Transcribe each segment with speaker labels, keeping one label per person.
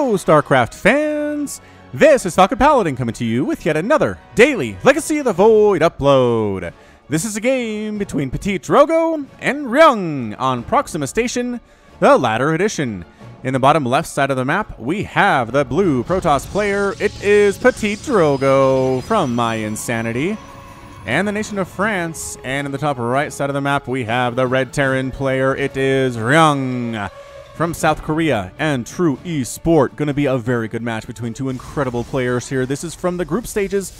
Speaker 1: Hello, StarCraft fans! This is Falcon Paladin coming to you with yet another daily Legacy of the Void upload. This is a game between PtitDrogo and Ryung on Proxima Station, the latter edition. In the bottom left side of the map, we have the blue Protoss player. It is PtitDrogo from My Insanity and the nation of France. And in the top right side of the map, we have the red Terran player. It is Ryung from South Korea and True Esport. Going to be a very good match between two incredible players here. This is from the group stages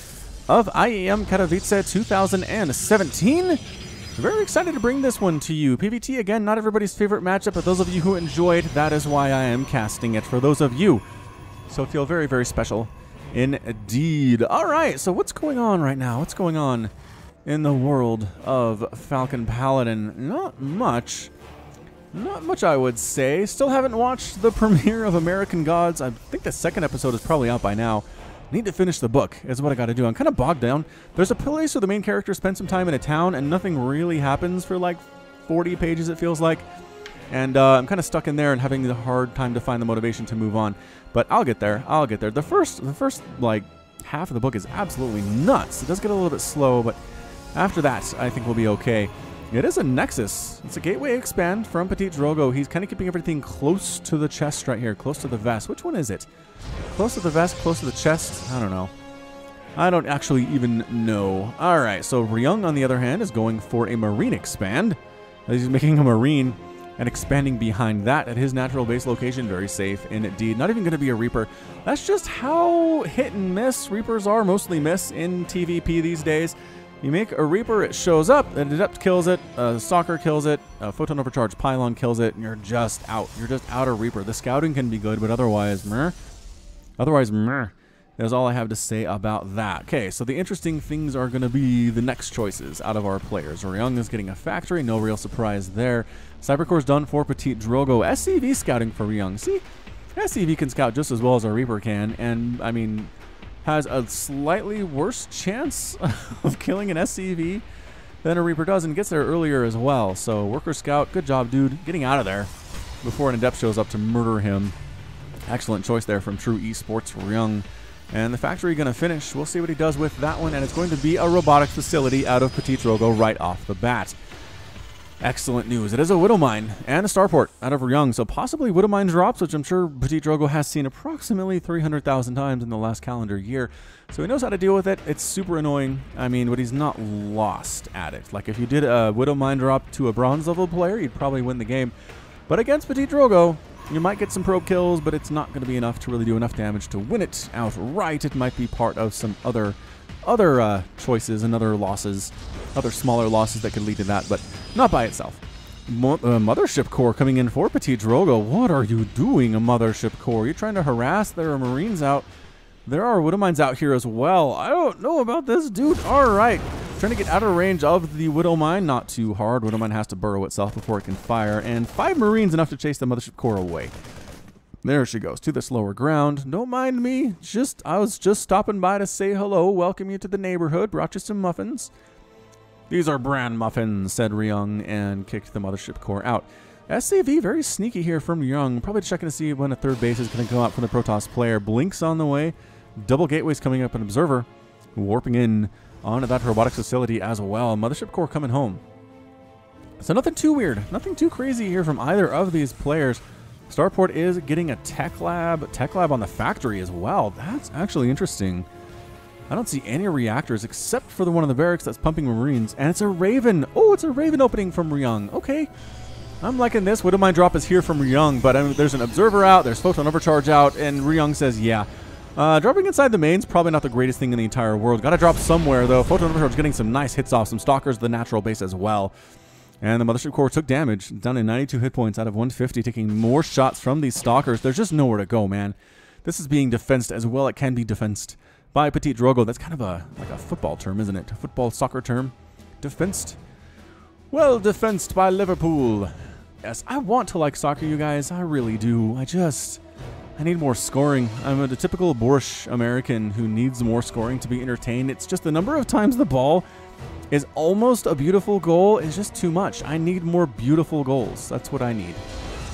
Speaker 1: of IEM Katowice 2017. Very excited to bring this one to you. PvT, again, not everybody's favorite matchup, but those of you who enjoyed, that is why I am casting it for those of you. So feel very, very special indeed. All right, so what's going on right now? What's going on in the world of Falcon Paladin? Not much. Not much, I would say. Still haven't watched the premiere of American Gods. I think the second episode is probably out by now. Need to finish the book is what I got to do. I'm kind of bogged down. There's a place where the main character spends some time in a town and nothing really happens for like 40 pages, it feels like. And I'm kind of stuck in there and having the hard time to find the motivation to move on. But I'll get there. I'll get there. The first like half of the book is absolutely nuts. It does get a little bit slow, but after that, I think we'll be okay. It is a Nexus. It's a gateway expand from PtitDrogo. He's kind of keeping everything close to the chest right here, close to the vest. Which one is it? Close to the vest, close to the chest? I don't know. I don't actually even know. All right, so Ryung, on the other hand, is going for a Marine expand. He's making a Marine and expanding behind that at his natural base location. Very safe indeed. Not even going to be a Reaper. That's just how hit and miss Reapers are. Mostly miss in TVP these days. You make a Reaper, it shows up, an Adept kills it, a Stalker kills it, a Photon Overcharge Pylon kills it, and you're just out. You're just out of Reaper. The scouting can be good, but otherwise, meh. Otherwise, meh. That's all I have to say about that. Okay, so the interesting things are going to be the next choices out of our players. Ryung is getting a factory, no real surprise there. Cybercore's done for PtitDrogo. SCV scouting for Ryung. See, SCV can scout just as well as a Reaper can, and, I mean, has a slightly worse chance of killing an SCV than a Reaper does, and gets there earlier as well. So, Worker Scout, good job, dude, getting out of there before an Adept shows up to murder him. Excellent choice there from True Esports Ryung. And the factory going to finish. We'll see what he does with that one, and it's going to be a robotics facility out of PtitDrogo right off the bat. Excellent news. It is a Widow Mine and a Starport out of Ryung, so possibly Widow Mine drops, which I'm sure PtitDrogo has seen approximately 300,000 times in the last calendar year. So he knows how to deal with it. It's super annoying, I mean, but he's not lost at it. Like, if you did a Widow Mine drop to a bronze level player, you'd probably win the game. But against PtitDrogo, you might get some probe kills, but it's not going to be enough to really do enough damage to win it outright. It might be part of some other choices and other losses, other smaller losses that could lead to that, but not by itself. Mothership Core coming in for PtitDrogo. What are you doing, a Mothership Core? You're trying to harass? There are Marines out. There are Widow Mines out here as well. I don't know about this, dude. All right. Trying to get out of range of the Widow Mine. Not too hard. Widow Mine has to burrow itself before it can fire. And 5 Marines enough to chase the Mothership Core away. There she goes to the slower ground. Don't mind me. I was just stopping by to say hello, welcome you to the neighborhood, brought you some muffins. These are bran muffins, said Ryung, and kicked the Mothership Core out. SCV, very sneaky here from Ryung. Probably checking to see when a third base is going to go out from the Protoss player. Blinks on the way. Double gateways coming up, an Observer warping in onto that robotics facility as well. Mothership Core coming home. So nothing too weird, nothing too crazy here from either of these players. Starport is getting a tech lab on the factory as well. That's actually interesting. I don't see any reactors except for the one in the barracks that's pumping Marines, and it's a Raven. Oh, it's a Raven opening from Ryung. Okay, I'm liking this. Widow Mine drop is here from Ryung, but there's an Observer out, there's Photon Overcharge out, and Ryung says, yeah. Dropping inside the main's probably not the greatest thing in the entire world. Got to drop somewhere, though. Photon Overcharge getting some nice hits off, some Stalkers, the natural base as well. And the Mothership Core took damage, down to 92 hit points out of 150, taking more shots from these Stalkers. There's just nowhere to go, man. This is being defensed as well it can be defensed by PtitDrogo. That's kind of like a football term, isn't it? A football soccer term. Defensed. Well defensed by Liverpool. Yes, I want to like soccer, you guys. I really do. I need more scoring. I'm a typical boorish American who needs more scoring to be entertained. It's just the number of times the ball is almost a beautiful goal is just too much. I need more beautiful goals. That's what I need.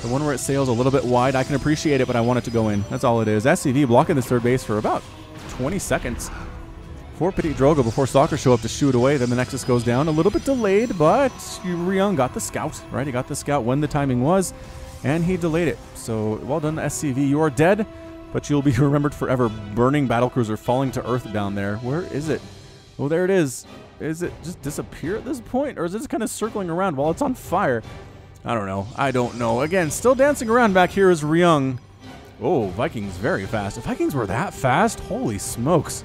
Speaker 1: The one where it sails a little bit wide, I can appreciate it, but I want it to go in. That's all it is. SCV blocking this third base for about 20 seconds for PtitDrogo before Stalker show up to shoot away. Then the Nexus goes down. A little bit delayed, but Ryung got the scout, right? He got the scout when the timing was, and he delayed it. So well done, SCV. You are dead, but you'll be remembered forever. Burning battlecruiser falling to earth down there. Where is it? Oh, there it is. Is it just disappear at this point, or is it just kind of circling around while it's on fire? I don't know. I don't know. Again, still dancing around back here is Ryung. Oh, Vikings very fast. If Vikings were that fast, holy smokes.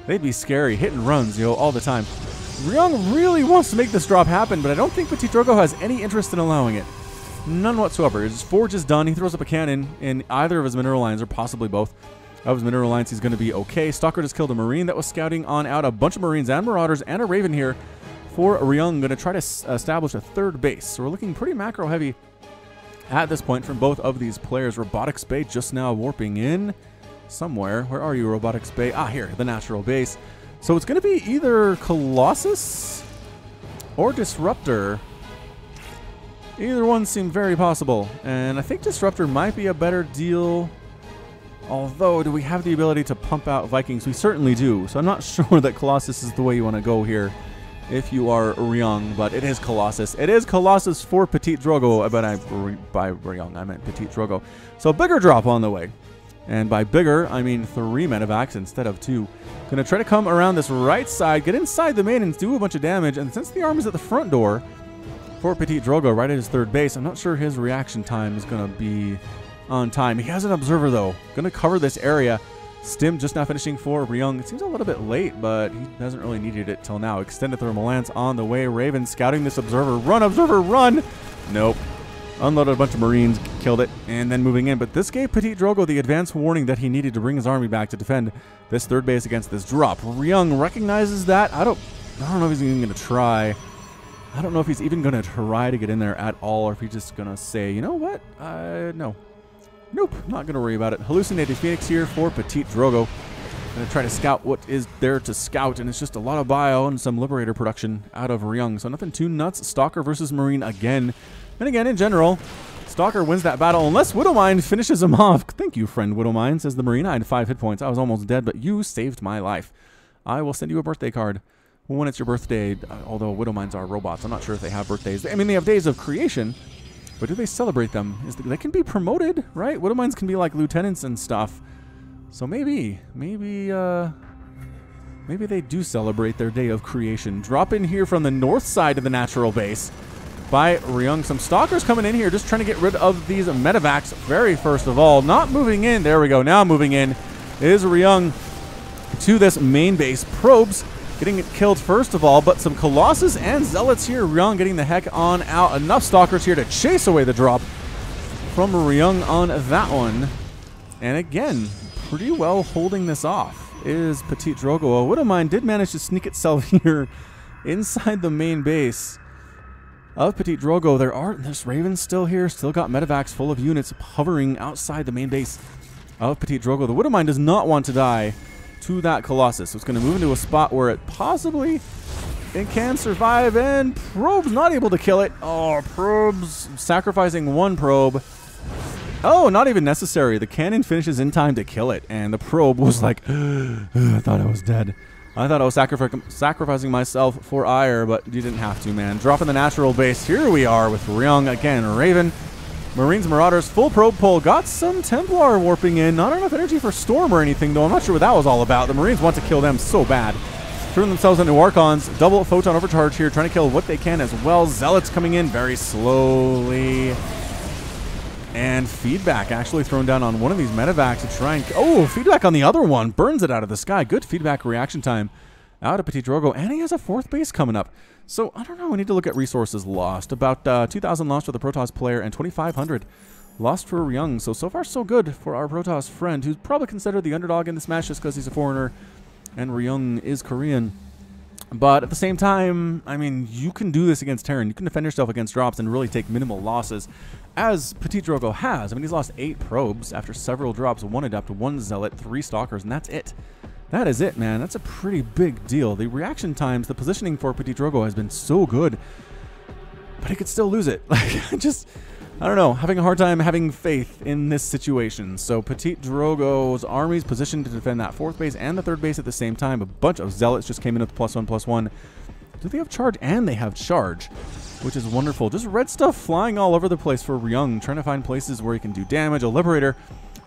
Speaker 1: They'd be scary. Hit and runs, all the time. Ryung really wants to make this drop happen, but I don't think PtitDrogo has any interest in allowing it. None whatsoever. His forge is done. He throws up a cannon in either of his mineral lines, or possibly both of his mineral lines. He's going to be okay. Stalker just killed a Marine that was scouting on out. A bunch of Marines and Marauders and a Raven here for Ryung. Going to try to establish a third base. So we're looking pretty macro heavy at this point from both of these players. Robotics Bay just now warping in somewhere. Where are you, Robotics Bay? Ah, here, the natural base. So it's going to be either Colossus or Disruptor. Either one seemed very possible. And I think Disruptor might be a better deal. Although, do we have the ability to pump out Vikings? We certainly do. So I'm not sure that Colossus is the way you want to go here if you are Ryung, but it is Colossus. It is Colossus for PtitDrogo, but by Ryung, I meant PtitDrogo. So bigger drop on the way. And by bigger, I mean 3 medevacs instead of 2. Gonna try to come around this right side, get inside the main and do a bunch of damage. And since the arm is at the front door for PtitDrogo, right at his third base, I'm not sure his reaction time is gonna be on time. He has an observer though. Gonna cover this area. Stim just now finishing for Ryung. It seems a little bit late, but he hasn't really needed it till now. Extended thermal lance on the way. Raven scouting this observer. Run, observer, run! Nope. Unloaded a bunch of Marines, killed it, and then moving in. But this gave PtitDrogo the advance warning that he needed to bring his army back to defend this third base against this drop. Ryung recognizes that. I don't know if he's even going to try. I don't know if he's even going to try to get in there at all, or if he's just going to say, you know what? No. Nope, not going to worry about it. Hallucinated Phoenix here for PtitDrogo. Going to try to scout what is there to scout, and it's just a lot of bio and some Liberator production out of Ryung. So nothing too nuts. Stalker versus Marine again. And again, in general, Stalker wins that battle unless Widowmine finishes him off. Thank you, friend Widowmine, says the Marine. I had 5 hit points. I was almost dead, but you saved my life. I will send you a birthday card when it's your birthday, although Widowmines are robots. I'm not sure if they have birthdays. I mean, they have days of creation, but do they celebrate them? They can be promoted, right? Widowmines can be like lieutenants and stuff. So maybe they do celebrate their day of creation. Drop in here from the north side of the natural base by Ryung. Some Stalkers coming in here, just trying to get rid of these medevacs very first of all. Not moving in. There we go. Now moving in is Ryung to this main base. Probes getting it killed first of all, but some Colossus and Zealots here. Ryung getting the heck on out. Enough Stalkers here to chase away the drop from Ryung on that one. And again, pretty well holding this off is PtitDrogo. Widowmine did manage to sneak itself here inside the main base of PtitDrogo. There's Ravens still here, still got medevacs full of units hovering outside the main base of PtitDrogo. The Widowmine does not want to die to that Colossus. So it's going to move into a spot where it can survive, and Probe's not able to kill it. Oh, Probe's sacrificing 1 probe. Oh, not even necessary. The cannon finishes in time to kill it, and the probe was like, I thought I was dead. I thought I was sacrificing myself for ire, but you didn't have to, man. Dropping the natural base. Here we are with Ryung again. Raven, Marines, Marauders, full probe pull. Got some Templar warping in. Not enough energy for Storm or anything, though. I'm not sure what that was all about. The Marines want to kill them so bad. Turn themselves into Archons. Double Photon Overcharge here, trying to kill what they can as well. Zealots coming in very slowly. And feedback actually thrown down on one of these medevacs to try and... Oh, feedback on the other one. Burns it out of the sky. Good feedback reaction time out of PtitDrogo. And he has a 4th base coming up. So, I don't know. We need to look at resources lost. About 2,000 lost for the Protoss player and 2,500 lost for Ryung. So far, so good for our Protoss friend, who's probably considered the underdog in this match just because he's a foreigner and Ryung is Korean. But at the same time, I mean, you can do this against Terran. You can defend yourself against drops and really take minimal losses, as PtitDrogo has. I mean, he's lost 8 probes after several drops, 1 Adept, 1 Zealot, 3 Stalkers, and that's it. That is it, man. That's a pretty big deal. The reaction times, the positioning for PtitDrogo has been so good, but he could still lose it. Like, I don't know, having a hard time having faith in this situation. So PtitDrogo's army's positioned to defend that 4th base and the 3rd base at the same time. A bunch of zealots just came in with +1/+1. Do they have charge? And they have charge, which is wonderful. Just red stuff flying all over the place for Ryung, trying to find places where he can do damage. A Liberator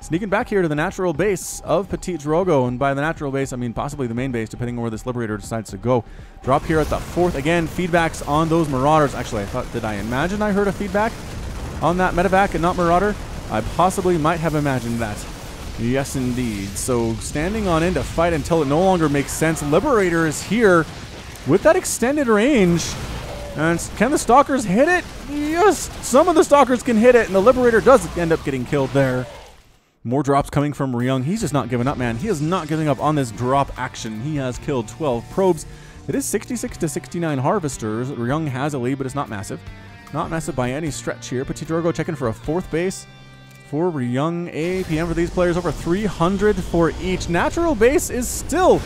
Speaker 1: sneaking back here to the natural base of PtitDrogo, and by the natural base, I mean possibly the main base, depending on where this Liberator decides to go. Drop here at the 4th. Again, feedbacks on those Marauders. Actually, I thought, did I imagine I heard a feedback on that medevac and not Marauder? I possibly might have imagined that. Yes, indeed. So standing on in to fight until it no longer makes sense. Liberator is here with that extended range. And can the Stalkers hit it? Yes, some of the Stalkers can hit it, and the Liberator does end up getting killed there. More drops coming from Ryung. He's just not giving up, man. He is not giving up on this drop action. He has killed 12 probes. It is 66 to 69 harvesters. Ryung has a lead, but it's not massive. Not massive by any stretch here. PtitDrogo checking for a 4th base for Ryung. APM for these players, over 300 for each. Natural base is still,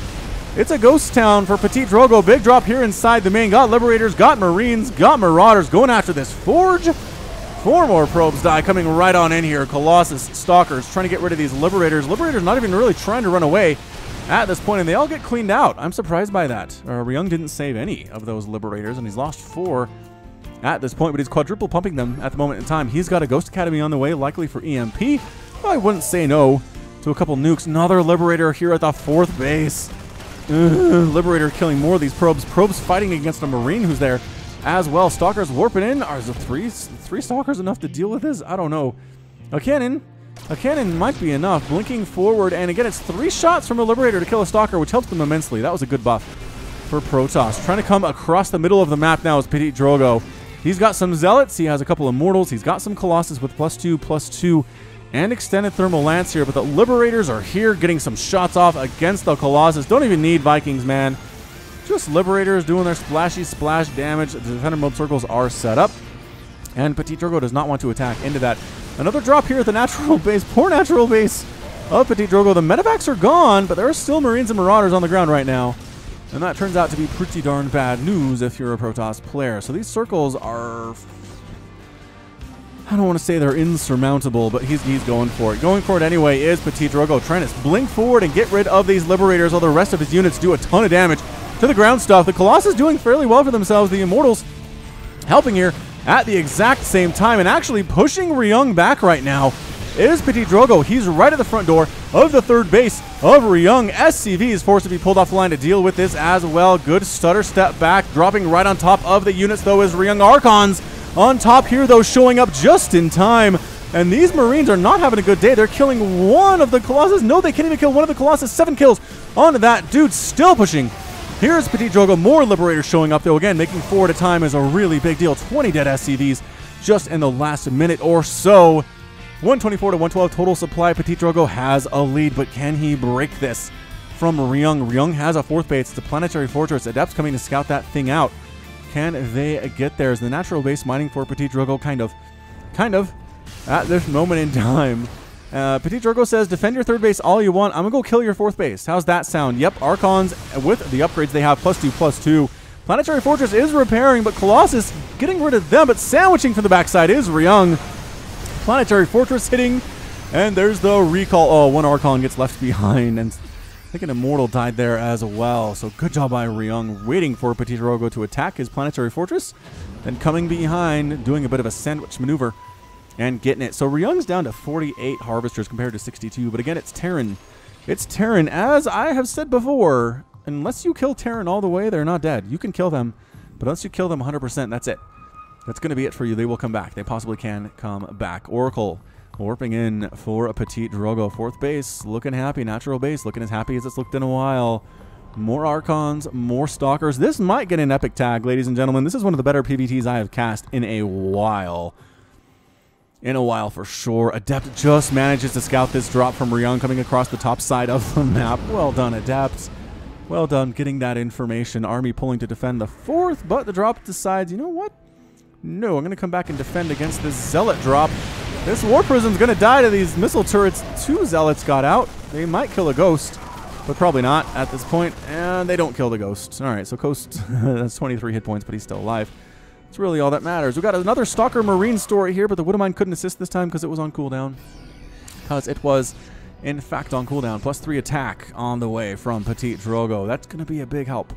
Speaker 1: it's a ghost town for PtitDrogo. Big drop here inside the main. Got Liberators, got Marines, got Marauders going after this Forge. 4 more probes die coming right on in here. Colossus, Stalkers trying to get rid of these Liberators. Liberators not even really trying to run away at this point, and they all get cleaned out. I'm surprised by that. Ryung didn't save any of those Liberators, and he's lost 4 at this point, but he's quadruple pumping them at the moment in time. He's got a Ghost Academy on the way, likely for EMP. Well, I wouldn't say no to a couple nukes. Another Liberator here at the 4th base. Liberator killing more of these probes. Probes fighting against a Marine who's there as well. Stalkers warping in. Are the three Stalkers enough to deal with this? I don't know. A cannon might be enough. Blinking forward, and again, it's 3 shots from a Liberator to kill a Stalker, which helps them immensely. That was a good buff for Protoss. Trying to come across the middle of the map now is PtitDrogo. He's got some Zealots. He has a couple Immortals. He's got some Colossus with +2/+2 and extended Thermal Lance here, but the Liberators are here getting some shots off against the Colossus. Don't even need Vikings, man. Just Liberators doing their splashy splash damage. The Defender Mode circles are set up, and PtitDrogo does not want to attack into that. Another drop here at the natural base. Poor natural base of PtitDrogo. The medevacs are gone, but there are still Marines and Marauders on the ground right now. And that turns out to be pretty darn bad news if you're a Protoss player. So these circles are, I don't want to say they're insurmountable, but he's going for it. Going for it anyway is PtitDrogo, trying to blink forward and get rid of these Liberators while the rest of his units do a ton of damage to the ground stuff. The Colossus doing fairly well for themselves. The Immortals helping here at the exact same time, and actually pushing Ryung back right now is PtitDrogo. He's right at the front door of the 3rd base of Ryung. SCV is forced to be pulled off the line to deal with this as well. Good stutter step back. Dropping right on top of the units, though, is Ryung. Archons on top here, though, showing up just in time. And these Marines are not having a good day. They're killing one of the Colossus. No, they can't even kill one of the Colossus. 7 kills onto that. Dude still pushing. Here's PtitDrogo. More Liberators showing up, though. Again, making 4 at a time is a really big deal. 20 dead SCVs just in the last minute or so. 124 to 112 total supply. PtitDrogo has a lead, but can he break this from Ryung? Ryung has a 4th base. It's a planetary fortress. Adepts coming to scout that thing out. Can they get there? Is the natural base mining for PtitDrogo? Kind of, at this moment in time. PtitDrogo says, defend your 3rd base all you want. I'm going to go kill your 4th base. How's that sound? Yep, Archons, with the upgrades they have, +2/+2. Planetary Fortress is repairing, but Colossus getting rid of them, but sandwiching from the backside is Ryung. Planetary Fortress hitting, and there's the recall. Oh, 1 Archon gets left behind, and I think an Immortal died there as well. So good job by Ryung, waiting for PtitDrogo to attack his Planetary Fortress, then coming behind, doing a bit of a sandwich maneuver, and getting it. So Ryung's down to 48 Harvesters compared to 62, but again, it's Terran. It's Terran, as I have said before. Unless you kill Terran all the way, they're not dead. You can kill them, but unless you kill them 100%, that's it. That's going to be it for you. They will come back. They possibly can come back. Oracle warping in for a PtitDrogo. 4th base, looking happy. Natural base, looking as happy as it's looked in a while. More Archons, more Stalkers. This might get an epic tag, ladies and gentlemen. This is one of the better PvTs I have cast in a while. For sure. Adept just manages to scout this drop from Ryung coming across the top side of the map. Well done, Adept. Well done getting that information. Army pulling to defend the 4th, but the drop decides, you know what? No, I'm going to come back and defend against this Zealot drop. This War Prism's going to die to these missile turrets. 2 Zealots got out. They might kill a Ghost, but probably not at this point. And they don't kill the Ghost. All right, so Ghost, that's 23 hit points, but he's still alive. It's really all that matters. We got another Stalker Marine story here, but the Widowmine couldn't assist this time because it was on cooldown. Because it was, in fact, on cooldown. +3 attack on the way from PtitDrogo. That's going to be a big help.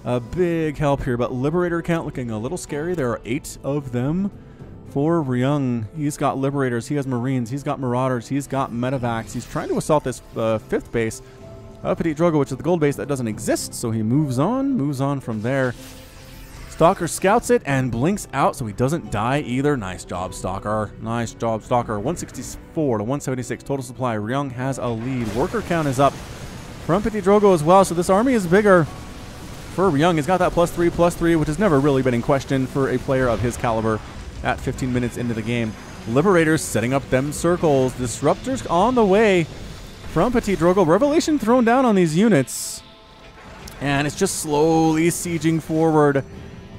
Speaker 1: A big help here, but Liberator count looking a little scary. There are 8 of them for Ryung. He's got Liberators, he has Marines, he's got Marauders, he's got Medivacs. He's trying to assault this 5th base of PtitDrogo, which is the gold base that doesn't exist, so he moves on from there. Stalker scouts it and blinks out so he doesn't die either. Nice job, Stalker. Nice job, Stalker. 164 to 176 total supply. Ryung has a lead. Worker count is up from PtitDrogo as well, so this army is bigger for Ryung. He's got that +3/+3, which has never really been in question for a player of his caliber at 15 minutes into the game. Liberators setting up them circles. Disruptors on the way from PtitDrogo. Revelation thrown down on these units. And it's just slowly sieging forward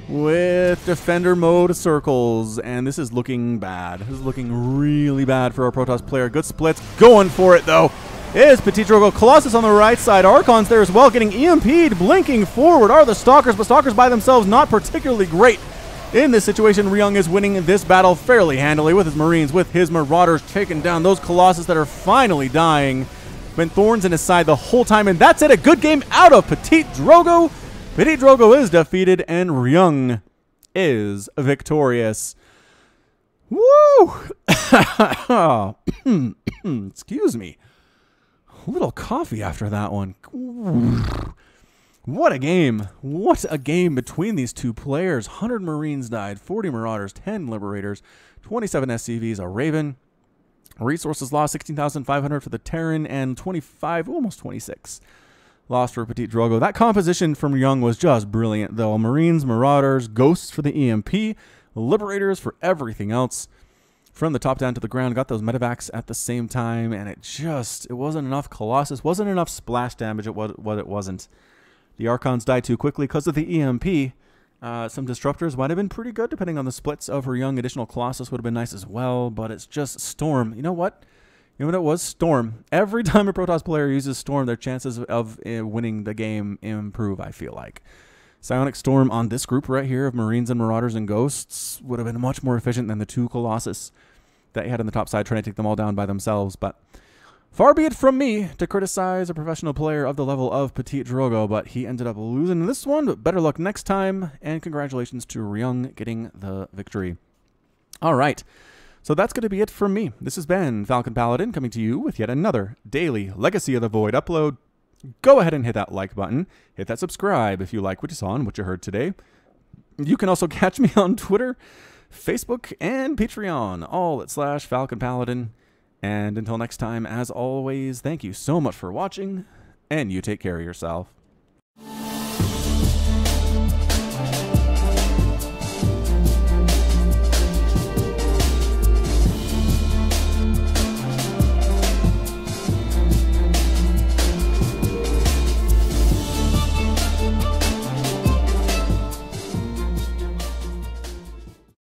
Speaker 1: with Defender mode circles. And this is looking bad. This is looking really bad for our Protoss player. Good splits. Going for it, though, is PtitDrogo. Colossus on the right side. Archon's there as well, getting EMP'd. Blinking forward are the Stalkers, but Stalkers by themselves not particularly great. In this situation, Ryung is winning this battle fairly handily with his Marines, with his Marauders taking down those Colossus that are finally dying. Been thorns in his side the whole time, and that's it. A good game out of PtitDrogo. PtitDrogo is defeated, and Ryung is victorious. Woo! Excuse me. A little coffee after that one. What a game. What a game between these two players. 100 Marines died, 40 Marauders, 10 Liberators, 27 SCVs, a Raven. Resources lost, 16,500 for the Terran, and 25, almost 26 lost for PtitDrogo. That composition from Ryung was just brilliant, though. Marines, Marauders, Ghosts for the EMP, Liberators for everything else. From the top down to the ground, got those Medivacs at the same time, and it wasn't enough Colossus, wasn't enough splash damage at what it wasn't. The Archons died too quickly because of the EMP. Some Disruptors might have been pretty good depending on the splits of Ryung. Additional Colossus would have been nice as well, but it's just Storm. You know what? You know what it was? Storm. Every time a Protoss player uses Storm, their chances of winning the game improve, I feel like. Psionic Storm on this group right here of Marines and Marauders and Ghosts would have been much more efficient than the 2 Colossus that he had on the top side trying to take them all down by themselves, but far be it from me to criticize a professional player of the level of PtitDrogo, but he ended up losing this one. But better luck next time, and congratulations to Ryung getting the victory. All right, so that's going to be it from me. This has been Falcon Paladin coming to you with yet another daily Legacy of the Void upload. Go ahead and hit that like button. Hit that subscribe if you like what you saw and what you heard today. You can also catch me on Twitter, Facebook, and Patreon, all at /Falcon Paladin. And until next time, as always, thank you so much for watching, and you take care of yourself.